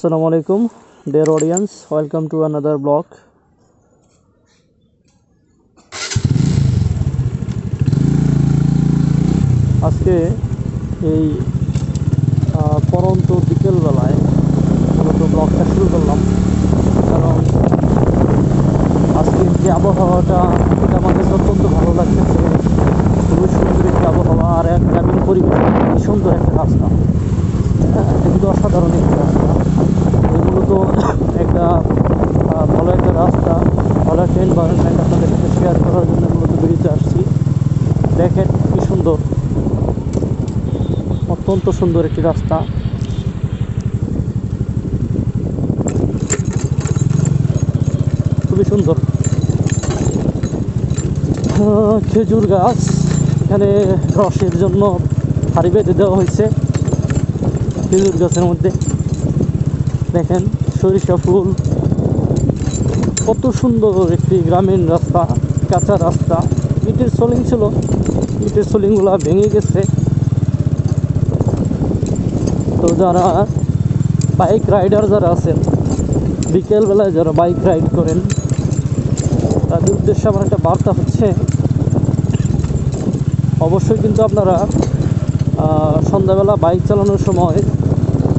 Assalamualaikum, dear audience. Welcome to another blog. আজকে এই পরন্ত বিকেলবেলায় মূলত ব্লগটা শুরু করলাম, কারণ আজকের যে আবহাওয়াটা এটা আমার কাছে অত্যন্ত ভালো লাগতেছে। খুবই সুন্দর একটি আবহাওয়া আর এক গ্রামীণ পরিবেশ, সুন্দর একটা রাস্তা। এটা কিন্তু অসাধারণ একটি রাস্তা। মূলত একটা ভালো একটা রাস্তা, ভালো একটা এনভায়রনমেন্ট আপনাদের সাথে শেয়ার করার জন্য মূলত বেরিয়ে আসছি। দেখেন কি সুন্দর, অত্যন্ত সুন্দর একটি রাস্তা। খুবই সুন্দর। খেজুর গাছ, এখানে রসের জন্য হাঁড়ি বেঁধে দেওয়া হয়েছে খেজুর গাছের মধ্যে। দেখেন সরিষা ফুল, কত সুন্দর একটি গ্রামীণ রাস্তা, কাঁচা রাস্তা। ইটের সোলিং ছিল, ইটের সোলিংগুলো ভেঙে গেছে। তো যারা বাইক রাইডার যারা আছেন, বিকেলবেলায় যারা বাইক রাইড করেন, তাদের উদ্দেশ্যে আমার একটা বার্তা হচ্ছে, অবশ্যই কিন্তু আপনারা সন্ধ্যাবেলা বাইক চালানোর সময়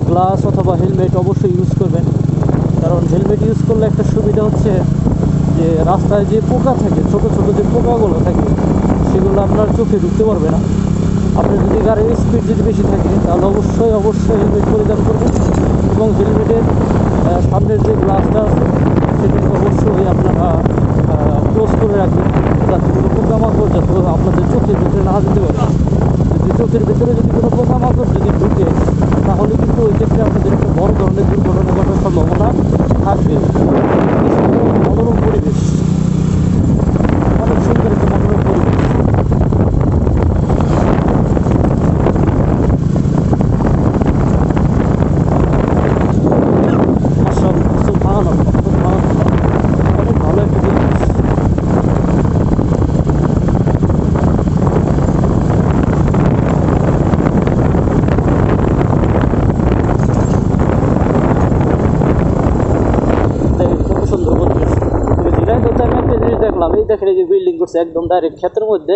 গ্লাস অথবা হেলমেট অবশ্যই ইউজ করবেন। কারণ হেলমেট ইউজ করলে একটা সুবিধা হচ্ছে যে রাস্তায় যে পোকা থাকে, ছোটো ছোটো যে পোকাগুলো থাকে, সেগুলো আপনার চোখে ঢুকতে পারবে না। আপনার যদি গাড়ির স্পিড যদি বেশি থাকে, তাহলে অবশ্যই হেলমেট পরিধান করবেন এবং হেলমেটের সামনের যে গ্লাসটা আছে সেটাকে অবশ্যই আপনারা ক্লোজ করে রাখবেন, যাতে কোনো পোকামাকড় যাতে আপনাদের চোখের ভিতরে না যেতে পারে। যদি চোখের ভিতরে যদি কোনো পোকামাকড় যদি ঢুকে, তাহলে কিন্তু ওই ক্ষেত্রে আপনাদের একটা বড় ধরনের দুর্ঘটনা ঘটার সম্ভাবনা থাকবে। মনোরম পরিবেশ, অনেক সুন্দর একটা মনোরম পরিবেশ। অনেক ভালো একটা পরিবেশ। সুন্দর পরিবেশ। ঝিনাইদহতে আমি একটা জিনিস দেখলাম, এই দেখেন এই যে বিল্ডিং করছে একদম ডাইরেক্ট ক্ষেতের মধ্যে,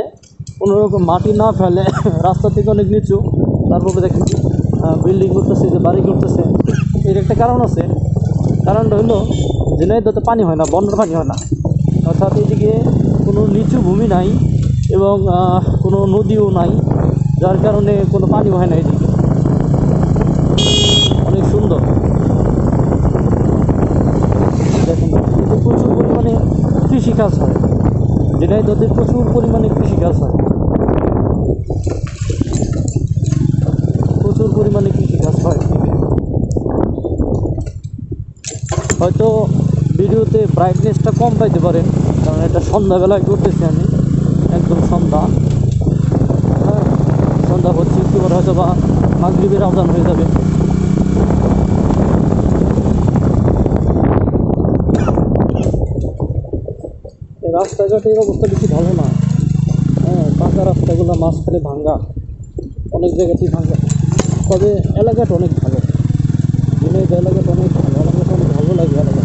কোনোরকম মাটি না ফেলে, রাস্তা থেকে অনেক নিচু, তারপরে দেখেন বিল্ডিং করতেছে, যে বাড়ি করতেছে। এর একটা কারণ আছে, কারণটা হলো ঝিনাইদহতে পানি হয় না, বন্যার পানি হয় না। অর্থাৎ এদিকে কোনো নিচু ভূমি নাই এবং কোনো নদীও নাই, যার কারণে কোনো পানি হয় না এদিকে। অনেক সুন্দর। দেখেন প্রচুর পরিমাণে কৃষিকাজ হয়, ঝিনাইদহতে প্রচুর পরিমাণে কৃষিকাজ হয়, প্রচুর পরিমাণে কৃষিকাজ হয়। হয়তো ভিডিওতে ব্রাইটনেসটা কম পাইতে পারেন, কারণ এটা সন্ধ্যাবেলায় করতেছি আমি, একদম সন্ধ্যা। হ্যাঁ, সন্ধ্যা হচ্ছে, একটু পরে হয়তো বা মাগরিবের আজান হয়ে যাবে। রাস্তাঘাটের অবস্থা বেশি ভালো না। হ্যাঁ, পাকা রাস্তাগুলো মাঝখানে ভাঙ্গা, অনেক জায়গাতেই ভাঙ্গা। তবে এলাকাটা অনেক ভালো, ঝিনাইদহ এলাকাটা অনেক ভালো, আমার কাছে অনেক ভালো লাগে এলাকা।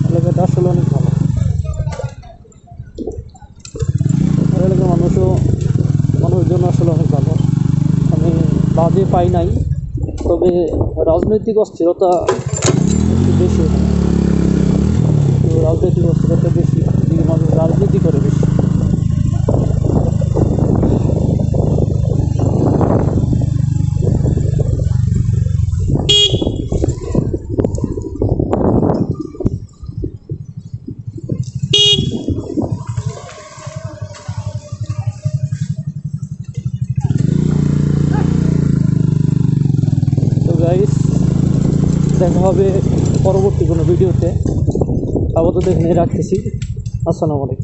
এলাকাটা আসলে অনেক ভালো। আর এলাকার মানুষজন আসলে অনেক ভালো। আমি বাজে পাই নাই, তবে রাজনৈতিক অস্থিরতা একটু বেশি। রাজনৈতিক অস্থিরতা বেশি, এদিকে মানুষ রাজনীতি করে বেশি। তো গাইস, দেখা হবে পরবর্তী কোনো ভিডিওতে। আপাতত এখানে রাখতেছি। আসসালামু আলাইকুম।